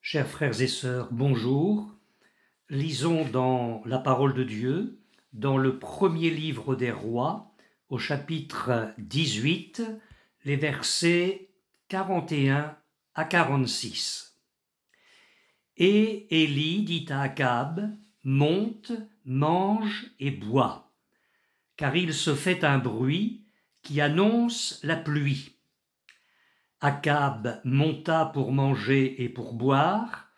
Chers frères et sœurs, bonjour. Lisons dans la parole de Dieu, dans le premier livre des rois, au chapitre 18, les versets 41 à 46. Et Élie dit à Akab, « Monte, mange et bois, car il se fait un bruit qui annonce la pluie. » Akab monta pour manger et pour boire,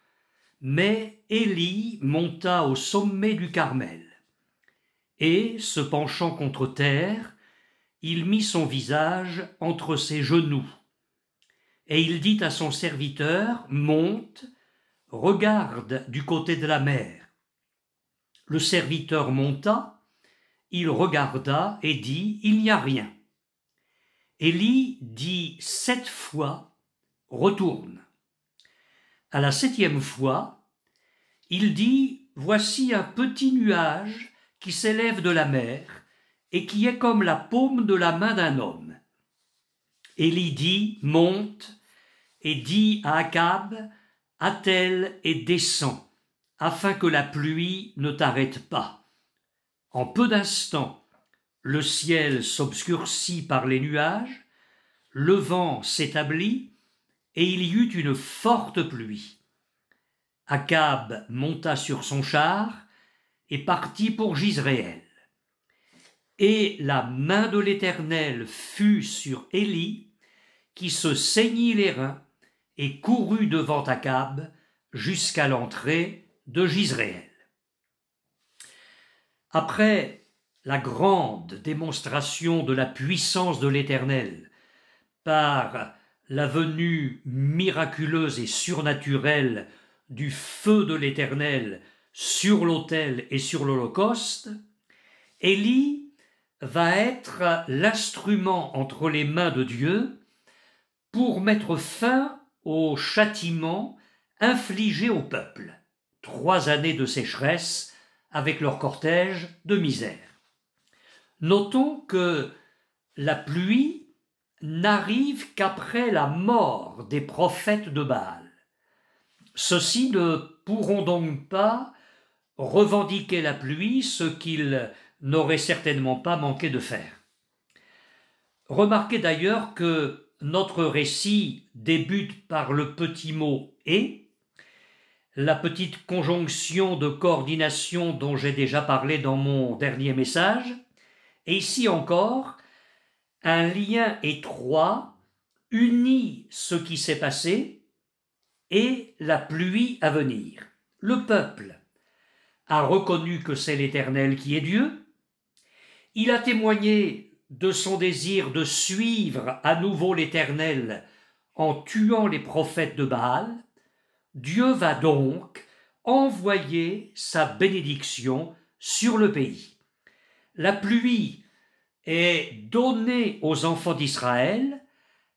mais Élie monta au sommet du Carmel. Et, se penchant contre terre, il mit son visage entre ses genoux. Et il dit à son serviteur, « Monte, regarde du côté de la mer. » Le serviteur monta, il regarda et dit, « Il n'y a rien. » Élie dit 7 fois, « Retourne. » À la 7e fois, il dit, « Voici un petit nuage qui s'élève de la mer et qui est comme la paume de la main d'un homme. » Élie dit, « Monte, et dis à Akab, attelle et descend, afin que la pluie ne t'arrête pas. » En peu d'instants, le ciel s'obscurcit par les nuages, le vent s'établit, et il y eut une forte pluie. Akab monta sur son char et partit pour Jizréel. Et la main de l'Éternel fut sur Élie, qui se saignit les reins et courut devant Akab jusqu'à l'entrée de Jizréel. Après la grande démonstration de la puissance de l'Éternel par la venue miraculeuse et surnaturelle du feu de l'Éternel sur l'autel et sur l'holocauste, Élie va être l'instrument entre les mains de Dieu pour mettre fin au châtiment infligé au peuple. 3 années de sécheresse avec leur cortège de misère. Notons que la pluie n'arrive qu'après la mort des prophètes de Baal. Ceux-ci ne pourront donc pas revendiquer la pluie, ce qu'ils n'auraient certainement pas manqué de faire. Remarquez d'ailleurs que notre récit débute par le petit mot « et », la petite conjonction de coordination dont j'ai déjà parlé dans mon dernier message, et ici encore, un lien étroit unit ce qui s'est passé et la pluie à venir. Le peuple a reconnu que c'est l'Éternel qui est Dieu, il a témoigné de son désir de suivre à nouveau l'Éternel en tuant les prophètes de Baal. Dieu va donc envoyer sa bénédiction sur le pays. La pluie est donnée aux enfants d'Israël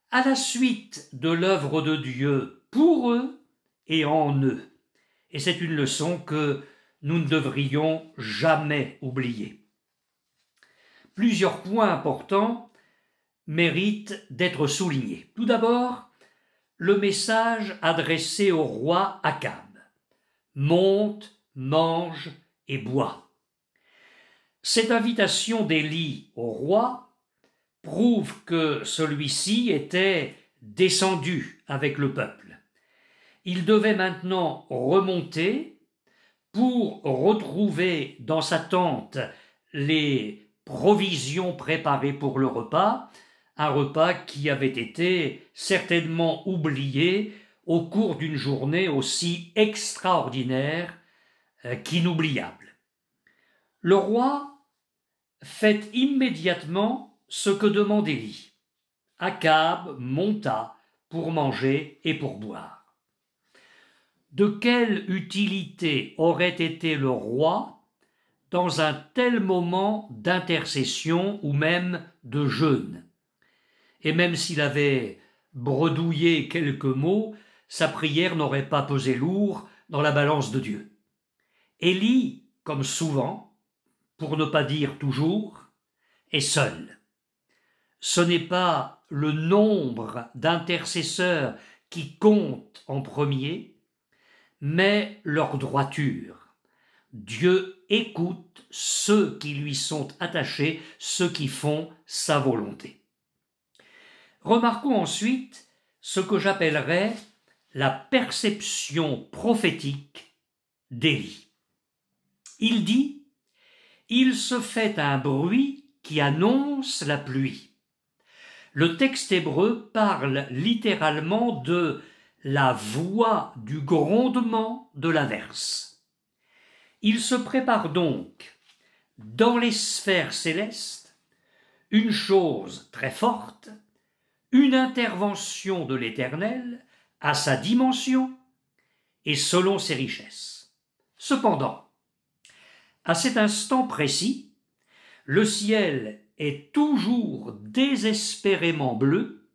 à la suite de l'œuvre de Dieu pour eux et en eux. Et c'est une leçon que nous ne devrions jamais oublier. Plusieurs points importants méritent d'être soulignés. Tout d'abord, le message adressé au roi Akab. Monte, mange et bois. Cette invitation d'Élie au roi prouve que celui-ci était descendu avec le peuple. Il devait maintenant remonter pour retrouver dans sa tente les provisions préparées pour le repas, un repas qui avait été certainement oublié au cours d'une journée aussi extraordinaire qu'inoubliable. Le roi fait immédiatement ce que demande Élie. Akab monta pour manger et pour boire. De quelle utilité aurait été le roi dans un tel moment d'intercession ou même de jeûne? Et même s'il avait bredouillé quelques mots, sa prière n'aurait pas pesé lourd dans la balance de Dieu. Élie, comme souvent, pour ne pas dire toujours, est seul. Ce n'est pas le nombre d'intercesseurs qui compte en premier, mais leur droiture. Dieu écoute ceux qui lui sont attachés, ceux qui font sa volonté. Remarquons ensuite ce que j'appellerais la perception prophétique d'Élie. Il dit « Il se fait un bruit qui annonce la pluie ». Le texte hébreu parle littéralement de la voix du grondement de l'averse. Il se prépare donc, dans les sphères célestes, une chose très forte, une intervention de l'Éternel à sa dimension et selon ses richesses. Cependant, à cet instant précis, le ciel est toujours désespérément bleu,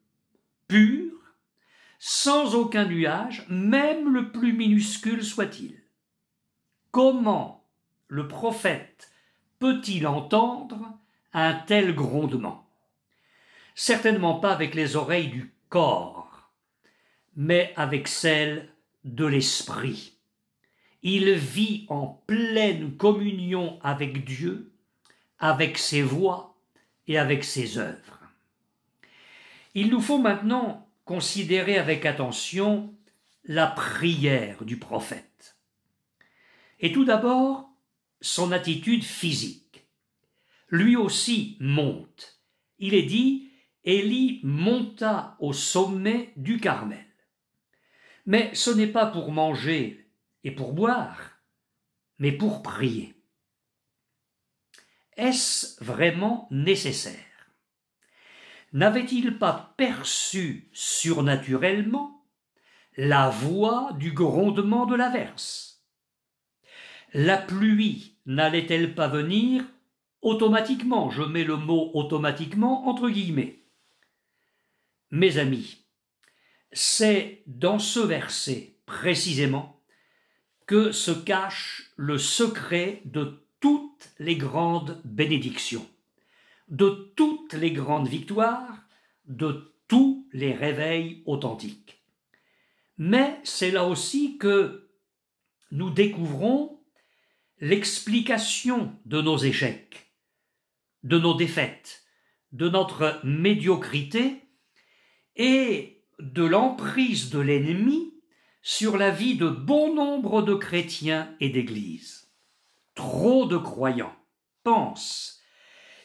pur, sans aucun nuage, même le plus minuscule soit-il. Comment le prophète peut-il entendre un tel grondement? Certainement pas avec les oreilles du corps, mais avec celles de l'esprit. Il vit en pleine communion avec Dieu, avec ses voies et avec ses œuvres. Il nous faut maintenant considérer avec attention la prière du prophète. Et tout d'abord, son attitude physique. Lui aussi monte. Il est dit « Élie monta au sommet du Carmel ». Mais ce n'est pas pour manger et pour boire, mais pour prier. Est-ce vraiment nécessaire? N'avait-il pas perçu surnaturellement la voix du grondement de l'averse? La pluie n'allait-elle pas venir automatiquement? Je mets le mot automatiquement entre guillemets. Mes amis, c'est dans ce verset précisément que se cache le secret de toutes les grandes bénédictions, de toutes les grandes victoires, de tous les réveils authentiques. Mais c'est là aussi que nous découvrons l'explication de nos échecs, de nos défaites, de notre médiocrité et de l'emprise de l'ennemi sur la vie de bon nombre de chrétiens et d'églises. Trop de croyants pensent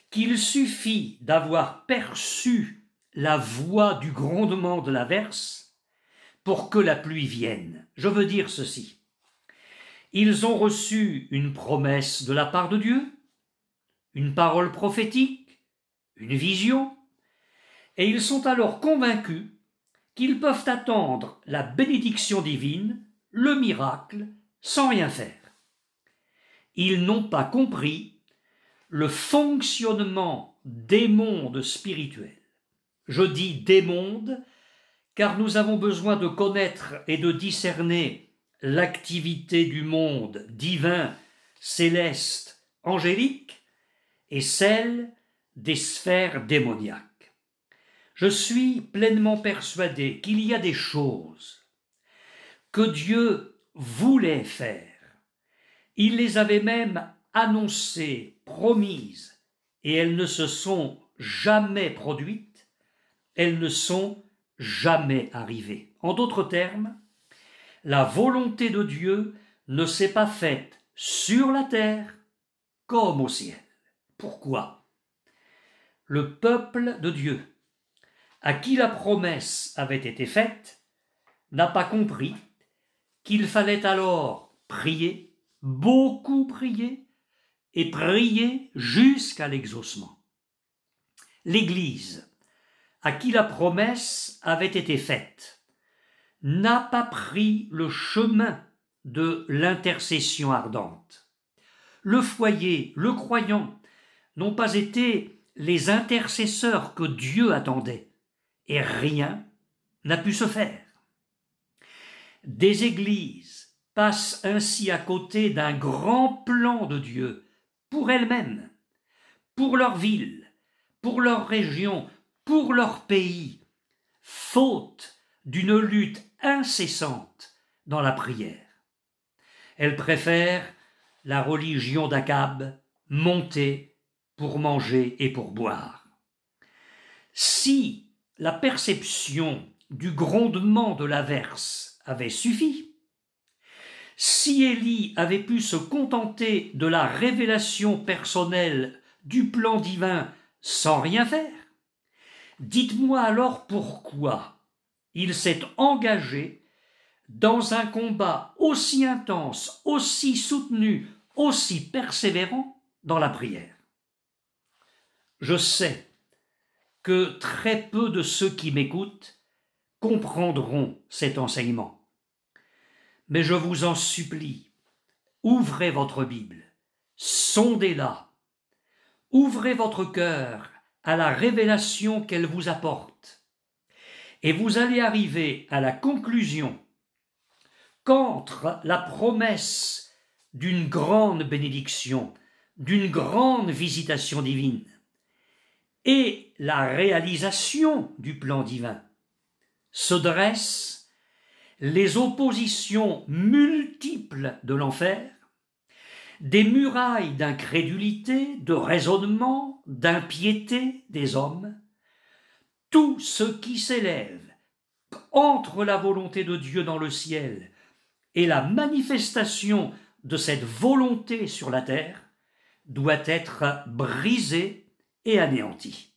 qu'il suffit d'avoir perçu la voix du grondement de l'averse pour que la pluie vienne. Je veux dire ceci. Ils ont reçu une promesse de la part de Dieu, une parole prophétique, une vision, et ils sont alors convaincus qu'ils peuvent attendre la bénédiction divine, le miracle, sans rien faire. Ils n'ont pas compris le fonctionnement des mondes spirituels. Je dis des mondes car nous avons besoin de connaître et de discerner l'activité du monde divin, céleste, angélique et celle des sphères démoniaques. Je suis pleinement persuadé qu'il y a des choses que Dieu voulait faire. Il les avait même annoncées, promises, et elles ne se sont jamais produites, elles ne sont jamais arrivées. En d'autres termes, la volonté de Dieu ne s'est pas faite sur la terre comme au ciel. Pourquoi? Le peuple de Dieu, à qui la promesse avait été faite, n'a pas compris qu'il fallait alors prier, beaucoup prier, et prier jusqu'à l'exaucement. L'Église, à qui la promesse avait été faite, n'a pas pris le chemin de l'intercession ardente. Le foyer, le croyant, n'ont pas été les intercesseurs que Dieu attendait, et rien n'a pu se faire. Des églises passent ainsi à côté d'un grand plan de Dieu pour elles-mêmes, pour leur ville, pour leur région, pour leur pays, faute d'une lutte incessante dans la prière. Elle préfère la religion d'Akab, monter pour manger et pour boire. Si la perception du grondement de l'averse avait suffi, si Élie avait pu se contenter de la révélation personnelle du plan divin sans rien faire, dites-moi alors pourquoi il s'est engagé dans un combat aussi intense, aussi soutenu, aussi persévérant dans la prière. Je sais que très peu de ceux qui m'écoutent comprendront cet enseignement. Mais je vous en supplie, ouvrez votre Bible, sondez-la, ouvrez votre cœur à la révélation qu'elle vous apporte, et vous allez arriver à la conclusion qu'entre la promesse d'une grande bénédiction, d'une grande visitation divine, et la réalisation du plan divin, se dressent les oppositions multiples de l'enfer, des murailles d'incrédulité, de raisonnement, d'impiété des hommes, tout ce qui s'élève entre la volonté de Dieu dans le ciel et la manifestation de cette volonté sur la terre doit être brisé et anéanti.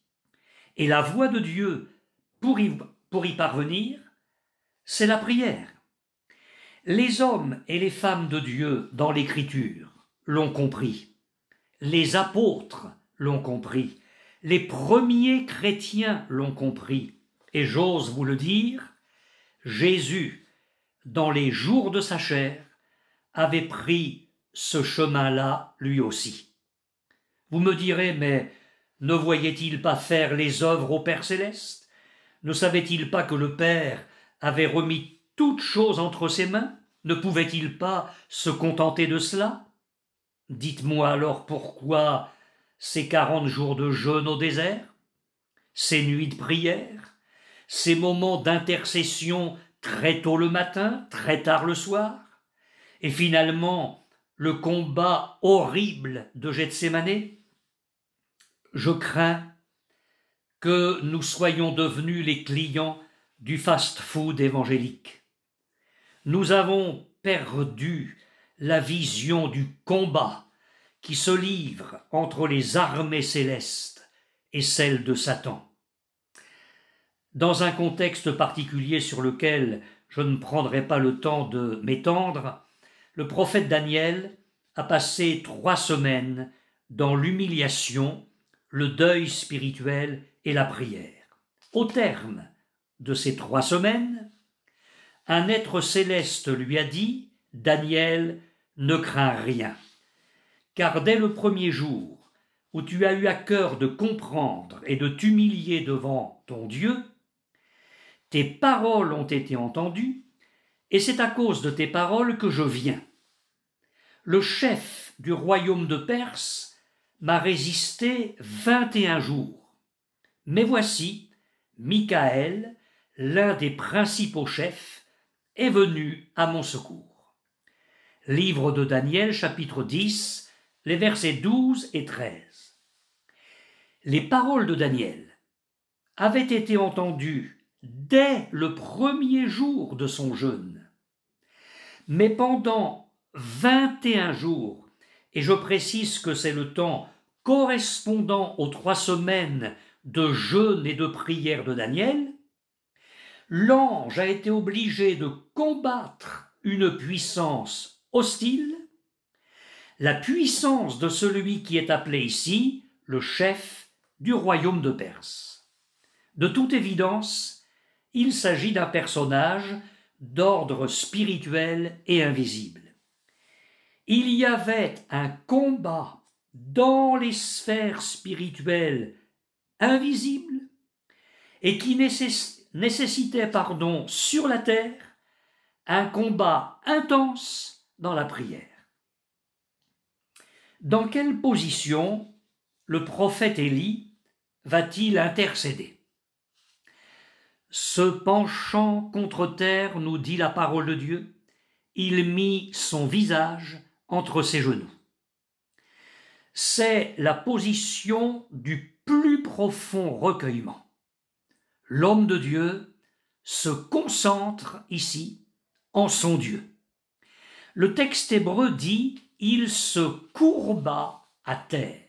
Et la voie de Dieu pour y parvenir, c'est la prière. Les hommes et les femmes de Dieu dans l'Écriture l'ont compris. Les apôtres l'ont compris. Les premiers chrétiens l'ont compris. Et j'ose vous le dire, Jésus, dans les jours de sa chair, avait pris ce chemin-là lui aussi. Vous me direz, mais ne voyait-il pas faire les œuvres au Père céleste? Ne savait-il pas que le Père avait remis toutes choses entre ses mains? Ne pouvait-il pas se contenter de cela? Dites-moi alors pourquoi ces 40 jours de jeûne au désert, ces nuits de prière, ces moments d'intercession très tôt le matin, très tard le soir, et finalement le combat horrible de Gethsémanée? Je crains que nous soyons devenus les clients du fast-food évangélique. Nous avons perdu la vision du combat qui se livre entre les armées célestes et celles de Satan. Dans un contexte particulier sur lequel je ne prendrai pas le temps de m'étendre, le prophète Daniel a passé 3 semaines dans l'humiliation, le deuil spirituel et la prière. Au terme de ces 3 semaines, un être céleste lui a dit « Daniel, ne crains rien, car dès le premier jour où tu as eu à cœur de comprendre et de t'humilier devant ton Dieu, tes paroles ont été entendues, et c'est à cause de tes paroles que je viens. Le chef du royaume de Perse m'a résisté 21 jours. Mais voici, Michaël, l'un des principaux chefs, est venu à mon secours. » Livre de Daniel, chapitre 10, les versets 12 et 13. Les paroles de Daniel avaient été entendues dès le premier jour de son jeûne. Mais pendant 21 jours, et je précise que c'est le temps correspondant aux 3 semaines de jeûne et de prière de Daniel, l'ange a été obligé de combattre une puissance hostile, la puissance de celui qui est appelé ici le chef du royaume de Perse. De toute évidence, il s'agit d'un personnage d'ordre spirituel et invisible. Il y avait un combat dans les sphères spirituelles invisibles et qui nécessitait sur la terre un combat intense dans la prière. Dans quelle position le prophète Élie va-t-il intercéder? Se penchant contre terre, nous dit la parole de Dieu, il mit son visage entre ses genoux. C'est la position du plus profond recueillement. L'homme de Dieu se concentre ici en son Dieu. Le texte hébreu dit « il se courba à terre ».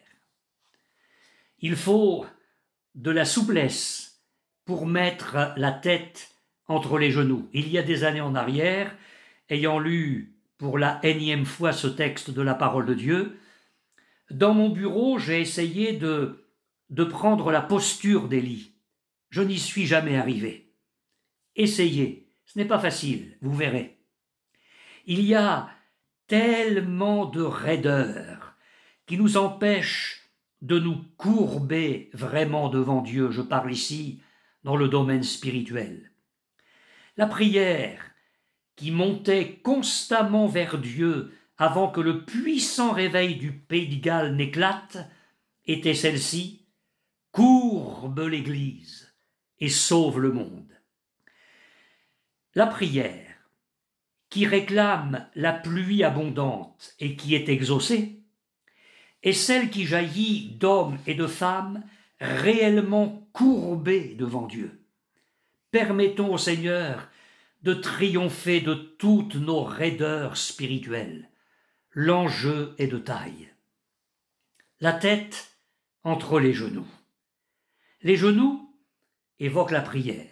Il faut de la souplesse pour mettre la tête entre les genoux. Il y a des années en arrière, ayant lu pour la énième fois ce texte de la parole de Dieu, dans mon bureau, j'ai essayé de prendre la posture d'Élie. Je n'y suis jamais arrivé. Essayez, ce n'est pas facile, vous verrez. Il y a tellement de raideur qui nous empêchent de nous courber vraiment devant Dieu. Je parle ici dans le domaine spirituel. La prière qui montait constamment vers Dieu avant que le puissant réveil du Pays de Galles n'éclate était celle-ci: courbe l'Église et sauve le monde. La prière qui réclame la pluie abondante et qui est exaucée est celle qui jaillit d'hommes et de femmes réellement courbés devant Dieu. Permettons au Seigneur de triompher de toutes nos raideurs spirituelles. L'enjeu est de taille. La tête entre les genoux. Les genoux évoquent la prière.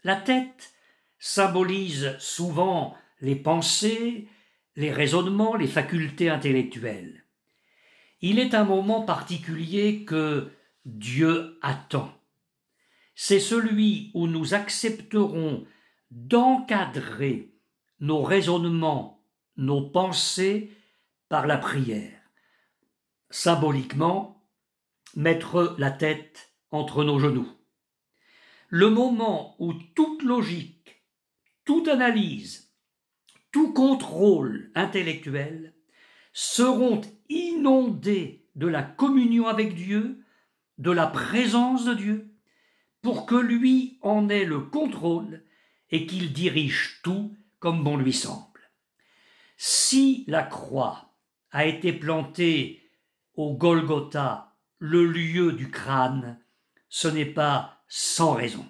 La tête symbolise souvent les pensées, les raisonnements, les facultés intellectuelles. Il est un moment particulier que Dieu attend. C'est celui où nous accepterons d'encadrer nos raisonnements, nos pensées par la prière. Symboliquement, mettre la tête entre nos genoux. Le moment où toute logique, toute analyse, tout contrôle intellectuel seront inondés de la communion avec Dieu, de la présence de Dieu, pour que lui en ait le contrôle et qu'il dirige tout comme bon lui semble. Si la croix a été plantée au Golgotha, le lieu du crâne, ce n'est pas sans raison.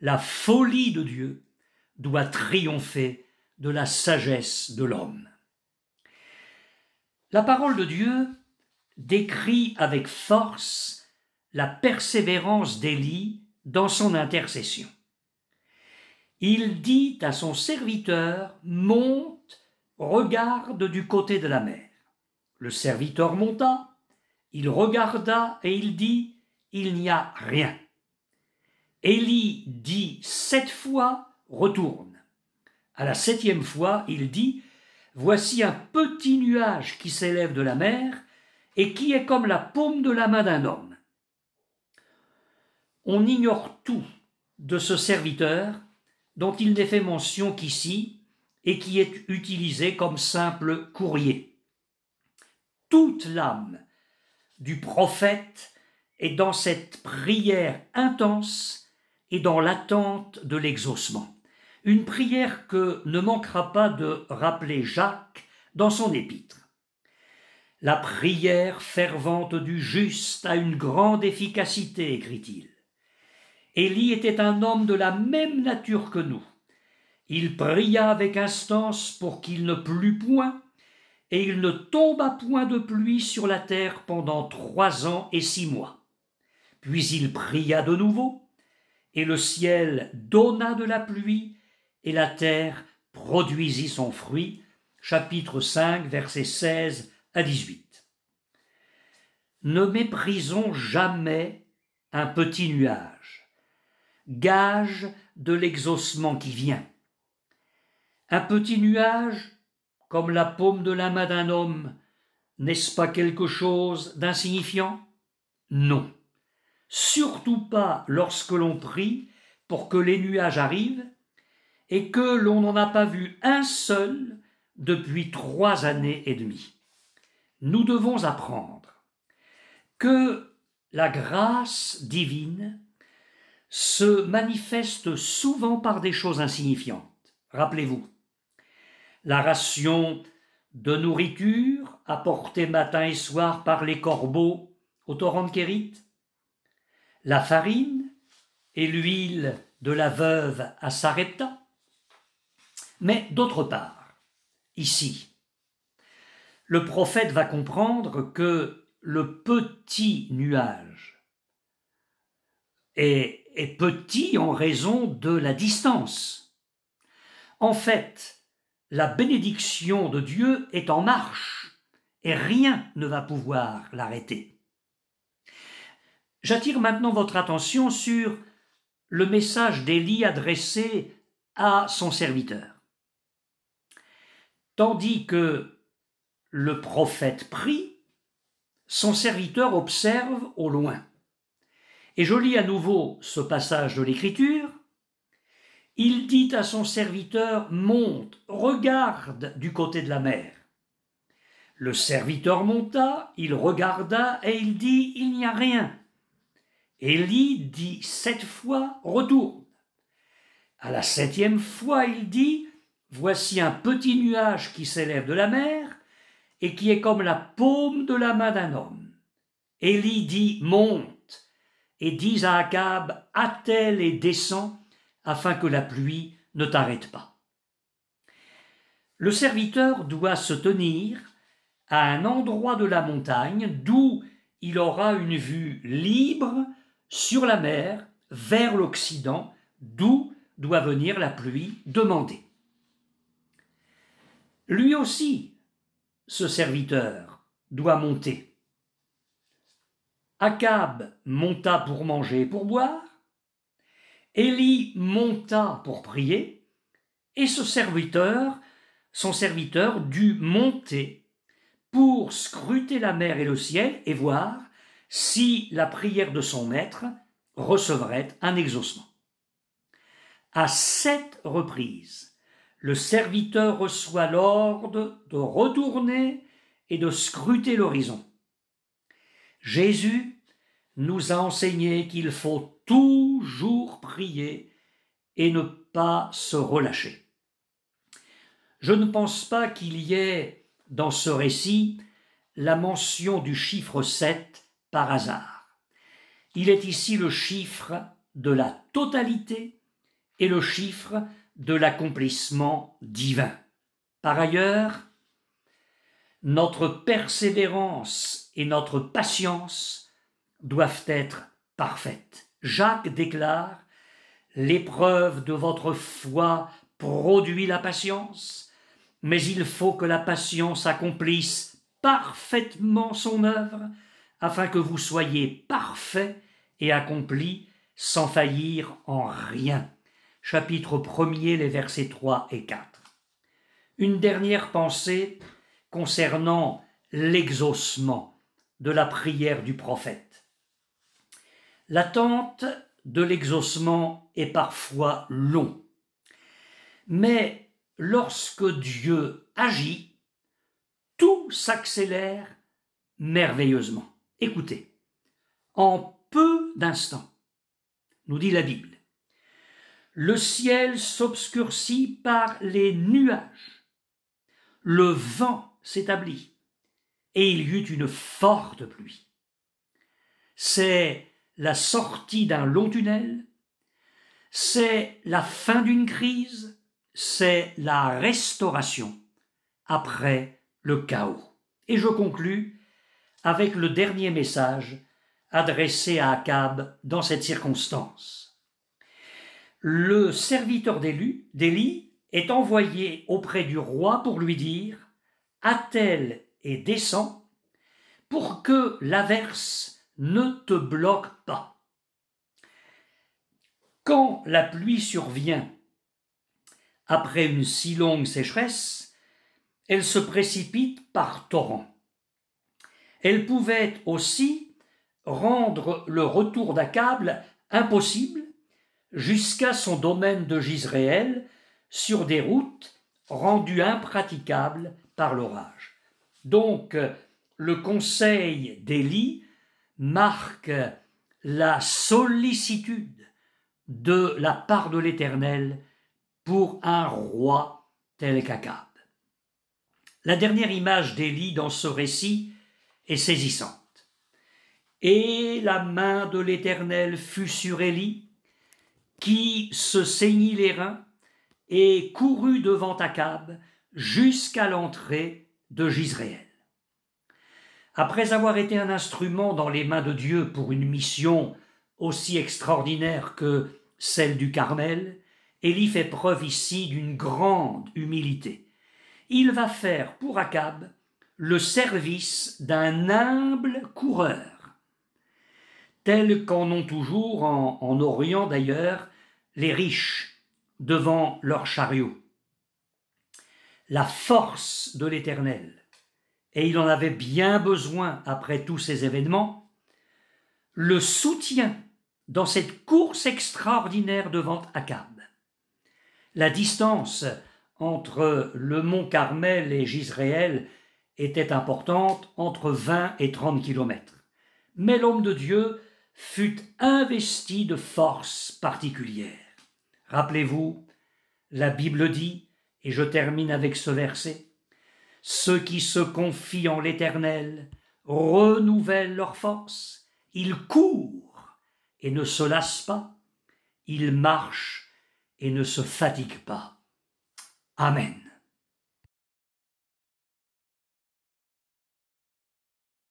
La folie de Dieu doit triompher de la sagesse de l'homme. La parole de Dieu décrit avec force la persévérance d'Élie dans son intercession. Il dit à son serviteur « Monte, regarde du côté de la mer ». Le serviteur monta, il regarda et il dit « Il n'y a rien ». Élie dit 7 fois « Retourne ». À la 7e fois, il dit « Voici un petit nuage qui s'élève de la mer et qui est comme la paume de la main d'un homme ». On ignore tout de ce serviteur dont il n'est fait mention qu'ici et qui est utilisé comme simple courrier. Toute l'âme du prophète est dans cette prière intense et dans l'attente de l'exaucement. Une prière que ne manquera pas de rappeler Jacques dans son épître. La prière fervente du juste a une grande efficacité, écrit-il. Élie était un homme de la même nature que nous. Il pria avec instance pour qu'il ne plût point, et il ne tomba point de pluie sur la terre pendant 3 ans et 6 mois. Puis il pria de nouveau, et le ciel donna de la pluie, et la terre produisit son fruit. Chapitre 5, versets 16 à 18. Ne méprisons jamais un petit nuage, gage de l'exaucement qui vient. Un petit nuage, comme la paume de la main d'un homme, n'est-ce pas quelque chose d'insignifiant? Non, surtout pas lorsque l'on prie pour que les nuages arrivent et que l'on n'en a pas vu un seul depuis 3 années et demie. Nous devons apprendre que la grâce divine se manifeste souvent par des choses insignifiantes. Rappelez-vous, la ration de nourriture apportée matin et soir par les corbeaux au torrent de Kérit, la farine et l'huile de la veuve à Sarepta. Mais d'autre part, ici, le prophète va comprendre que le petit nuage est petit en raison de la distance. En fait, la bénédiction de Dieu est en marche et rien ne va pouvoir l'arrêter. J'attire maintenant votre attention sur le message d'Élie adressé à son serviteur. Tandis que le prophète prie, son serviteur observe au loin. Et je lis à nouveau ce passage de l'Écriture. Il dit à son serviteur « Monte, regarde du côté de la mer ». Le serviteur monta, il regarda et il dit « Il n'y a rien ». Élie dit 7 fois « Retourne ». À la 7e fois, il dit « Voici un petit nuage qui s'élève de la mer et qui est comme la paume de la main d'un homme ». Élie dit « Monte » et dit à Akab « Attelle et descends » afin que la pluie ne t'arrête pas. Le serviteur doit se tenir à un endroit de la montagne d'où il aura une vue libre sur la mer vers l'Occident, d'où doit venir la pluie demandée. Lui aussi, ce serviteur, doit monter. Akab monta pour manger et pour boire, Élie monta pour prier, et son serviteur dut monter pour scruter la mer et le ciel et voir si la prière de son maître recevrait un exaucement. À 7 reprises, le serviteur reçoit l'ordre de retourner et de scruter l'horizon. Jésus nous a enseigné qu'il faut toujours prier et ne pas se relâcher. Je ne pense pas qu'il y ait dans ce récit la mention du chiffre 7 par hasard. Il est ici le chiffre de la totalité et le chiffre de l'accomplissement divin. Par ailleurs, notre persévérance et notre patience doivent être parfaites. Jacques déclare « L'épreuve de votre foi produit la patience, mais il faut que la patience accomplisse parfaitement son œuvre, afin que vous soyez parfaits et accomplis sans faillir en rien. » Chapitre 1er, les versets 3 et 4. Une dernière pensée concernant l'exaucement de la prière du prophète. L'attente de l'exaucement est parfois long, mais lorsque Dieu agit, tout s'accélère merveilleusement. Écoutez, en peu d'instants, nous dit la Bible, le ciel s'obscurcit par les nuages, le vent s'établit, et il y eut une forte pluie. C'est la sortie d'un long tunnel, c'est la fin d'une crise, c'est la restauration après le chaos. Et je conclus avec le dernier message adressé à Akab dans cette circonstance. Le serviteur d'Élie est envoyé auprès du roi pour lui dire « Attelle et descends pour que l'averse ne te bloque pas. » Quand la pluie survient après une si longue sécheresse, elle se précipite par torrents. Elle pouvait aussi rendre le retour d'Akab impossible jusqu'à son domaine de Jizréel sur des routes rendues impraticables par l'orage. Donc, le conseil d'Élie marque la sollicitude de la part de l'Éternel pour un roi tel qu'Akab. La dernière image d'Élie dans ce récit est saisissante. « Et la main de l'Éternel fut sur Élie, qui se saignit les reins et courut devant Akab jusqu'à l'entrée de Jizréel. » Après avoir été un instrument dans les mains de Dieu pour une mission aussi extraordinaire que celle du Carmel, Élie fait preuve ici d'une grande humilité. Il va faire pour Akab le service d'un humble coureur, tel qu'en ont toujours en Orient d'ailleurs les riches devant leurs chariots. La force de l'Éternel, et il en avait bien besoin après tous ces événements, le soutient dans cette course extraordinaire devant Akab. La distance entre le mont Carmel et Jizréel était importante, entre 20 et 30 kilomètres. Mais l'homme de Dieu fut investi de force particulière. Rappelez-vous, la Bible dit, et je termine avec ce verset, « Ceux qui se confient en l'Éternel renouvellent leur force, ils courent et ne se lassent pas, ils marchent et ne se fatiguent pas. » Amen.